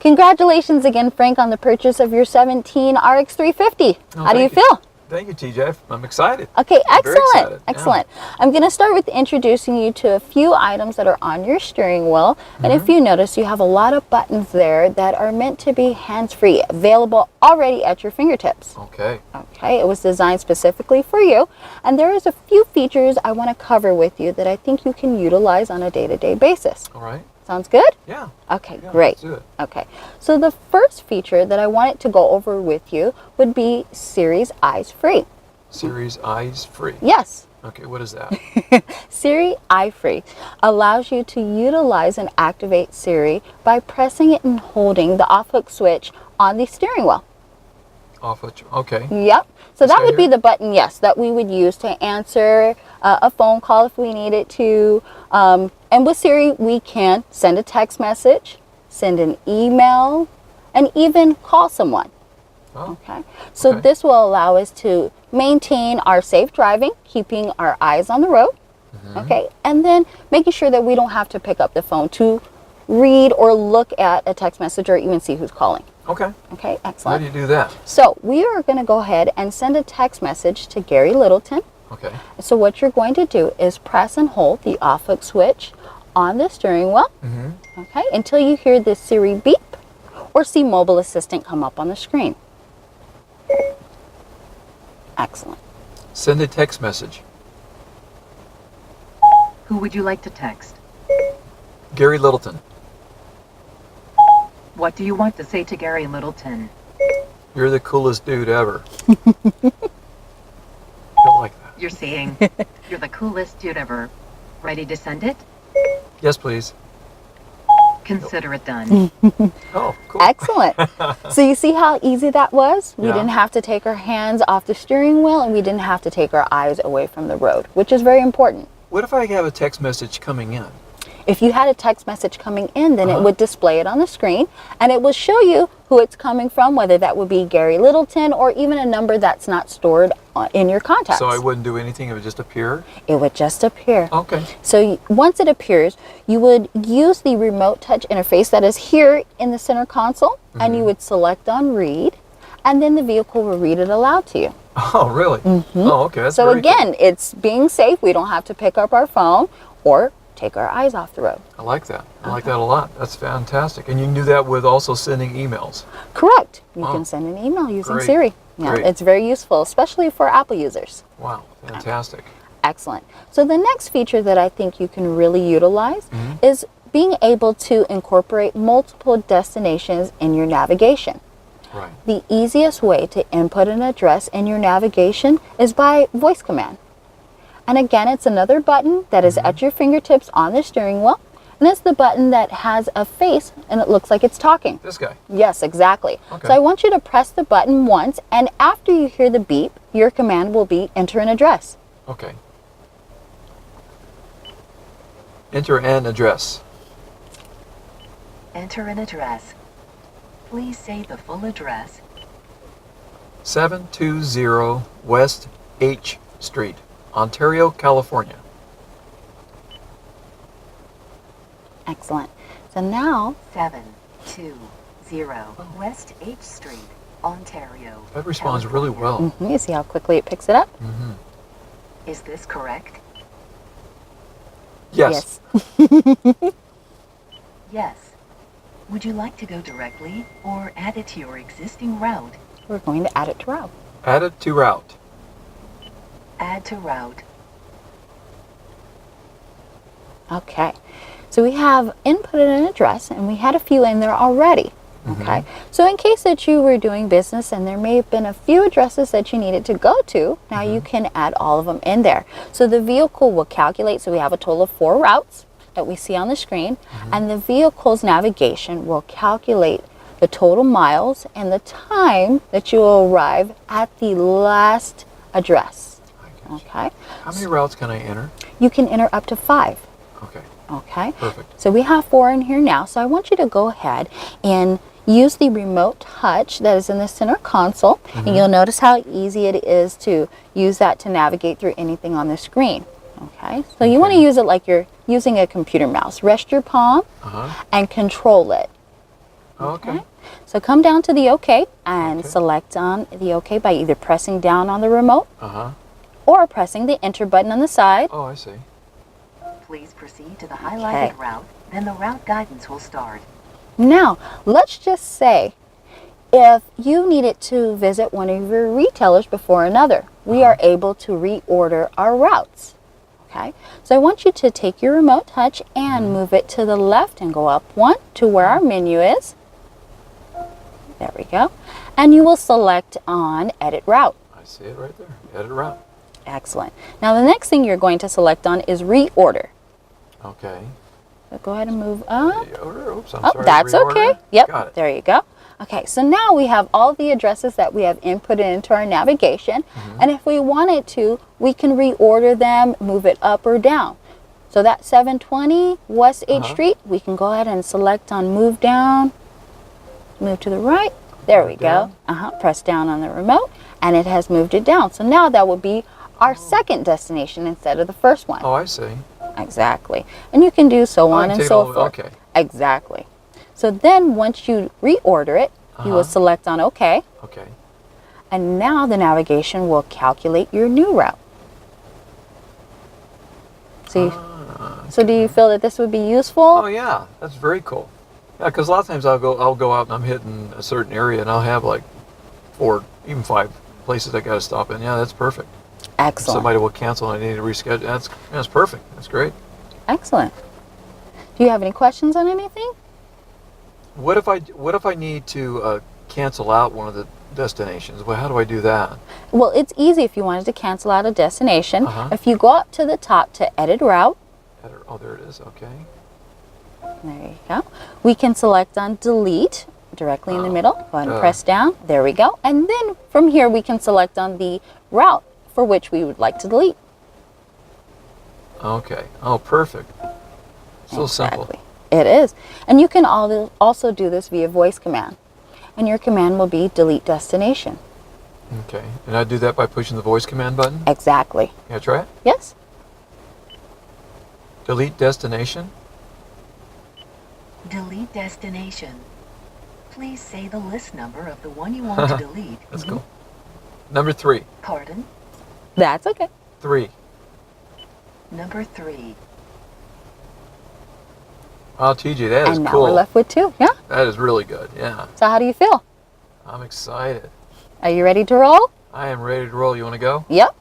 Congratulations again, Frank, on the purchase of your 17 RX 350. How do you feel? Thank you, TJ. I'm excited. Okay, I'm very excellent. excited. Excellent. Yeah. I'm going to start with introducing you to a few items that are on your steering wheel. And if you notice, you have a lot of buttons there that are meant to be hands-free, available already at your fingertips. Okay. Okay, it was designed specifically for you. And there is a few features I want to cover with you that I think you can utilize on a day-to-day basis. All right. Sounds good? Yeah. Okay, yeah, great. Let's do it. Okay, so the first feature that I wanted to go over with you would be Siri's Eyes Free. Siri's Eyes Free? Yes. Okay, what is that? Siri Eye Free allows you to utilize and activate Siri by pressing it and holding the off-hook switch on the steering wheel. Okay. Yep. So that would be the button, yes, that we would use to answer a phone call if we needed to. And with Siri, we can send a text message, send an email, and even call someone. Oh. Okay. So this will allow us to maintain our safe driving, keeping our eyes on the road. Okay. And then making sure that we don't have to pick up the phone to read or look at a text message or even see who's calling. Okay. Okay, excellent. How do you do that? So we are going to go ahead and send a text message to Gary Littleton. Okay. So what you're going to do is press and hold the off-hook switch on the steering wheel, okay, until you hear the Siri beep or see Mobile Assistant come up on the screen. Excellent. Send a text message. Who would you like to text? Gary Littleton. What do you want to say to Gary Littleton? You're the coolest dude ever. Don't like that. You're saying, you're the coolest dude ever. Ready to send it? Yes, please. Consider it done. Oh, cool. Excellent. So you see how easy that was? We Yeah. didn't have to take our hands off the steering wheel and we didn't have to take our eyes away from the road, which is very important. What if I have a text message coming in? If you had a text message coming in, then it would display it on the screen and it will show you who it's coming from, whether that would be Gary Littleton or even a number that's not stored in your contacts. So I wouldn't do anything, it would just appear? It would just appear. Okay. So once it appears, you would use the remote touch interface that is here in the center console and you would select on read and then the vehicle will read it aloud to you. Oh, really? Oh, okay. That's So very again, cool. it's being safe. We don't have to pick up our phone or take our eyes off the road. I like that. I like that a lot. That's fantastic. And you can do that with also sending emails. Correct. You can send an email using Great. Siri. Yeah, Great. it's very useful, especially for Apple users. Wow, fantastic. Excellent. So the next feature that I think you can really utilize is being able to incorporate multiple destinations in your navigation. Right. The easiest way to input an address in your navigation is by voice command. And again, it's another button that is at your fingertips on the steering wheel. And it's the button that has a face and it looks like it's talking. This guy. Yes, exactly. Okay. So I want you to press the button once and after you hear the beep, your command will be enter an address. Okay. Enter an address. Enter an address. Please say the full address. 720 West H Street, Ontario, California. Excellent. So now, 720 West H Street, Ontario. That responds really well. you see how quickly it picks it up? Is this correct? Yes. Yes. Would you like to go directly or add it to your existing route? We're going to add it to route. Add it to route. Add to route. Okay. So we have inputted an address and we had a few in there already. Okay. So in case that you were doing business and there may have been a few addresses that you needed to go to, now you can add all of them in there. So the vehicle will calculate, so we have a total of 4 routes that we see on the screen, and the vehicle's navigation will calculate the total miles and the time that you will arrive at the last address. Okay. How many routes can I enter? You can enter up to 5. Okay. Okay. Perfect. So we have 4 in here now. So I want you to go ahead and use the remote touch that is in the center console. And you'll notice how easy it is to use that to navigate through anything on the screen. Okay. So you want to use it like you're using a computer mouse. Rest your palm and control it. Okay. So come down to the OK and Okay. select on the OK by either pressing down on the remote Uh-huh. or pressing the enter button on the side. Oh, I see. Please proceed to the highlighted Okay. route, then the route guidance will start. Now, let's just say if you needed to visit one of your retailers before another, we are able to reorder our routes. Okay, so I want you to take your remote touch and move it to the left and go up one to where our menu is. There we go. And you will select on Edit Route. I see it right there. Edit route. Excellent. Now the next thing you're going to select on is Reorder. Okay. So go ahead and move up. Reorder. Oops, I'm Oh, sorry. that's Reorder. okay. Yep, Got it. there you go. Okay, so now we have all the addresses that we have inputted into our navigation. And if we wanted to, we can reorder them, move it up or down. So that 720 West 8th Street, we can go ahead and select on Move Down, move to the right. There we go. Down. Press down on the remote, and it has moved it down. So now that would be our second destination instead of the first one. Oh, I see. Exactly. And you can do so Oh, I on can and take it so all- forth. okay. Exactly. So then once you reorder it, you will select on OK, Okay. and now the navigation will calculate your new route. So do you feel that this would be useful? Oh yeah, that's very cool. Yeah, because a lot of times I'll go out and I'm hitting a certain area and I'll have like 4, even 5 places I got to stop in. Yeah, that's perfect. Excellent. Somebody will cancel and I need to reschedule. That's perfect. That's great. Excellent. Do you have any questions on anything? What if I need to cancel out one of the destinations? Well, how do I do that? Well, it's easy if you wanted to cancel out a destination. Uh-huh. If you go up to the top to Edit Route, Oh, there it is. Okay. there you go. We can select on Delete directly in the middle. Go ahead and press down. There we go. And then from here we can select on the route for which we would like to delete. Okay. Oh, perfect. So simple. Exactly. It is. And you can also do this via voice command. And your command will be delete destination. Okay. And I do that by pushing the voice command button? Exactly. Can I try it? Yes? Delete destination? Delete destination. Please say the list number of the one you want to delete. That's cool. Number 3. Pardon? That's okay. 3. Number 3. Wow, TJ, that is And now cool. we're left with 2. Yeah? That is really good. Yeah. So how do you feel? I'm excited. Are you ready to roll? I am ready to roll. You want to go? Yep.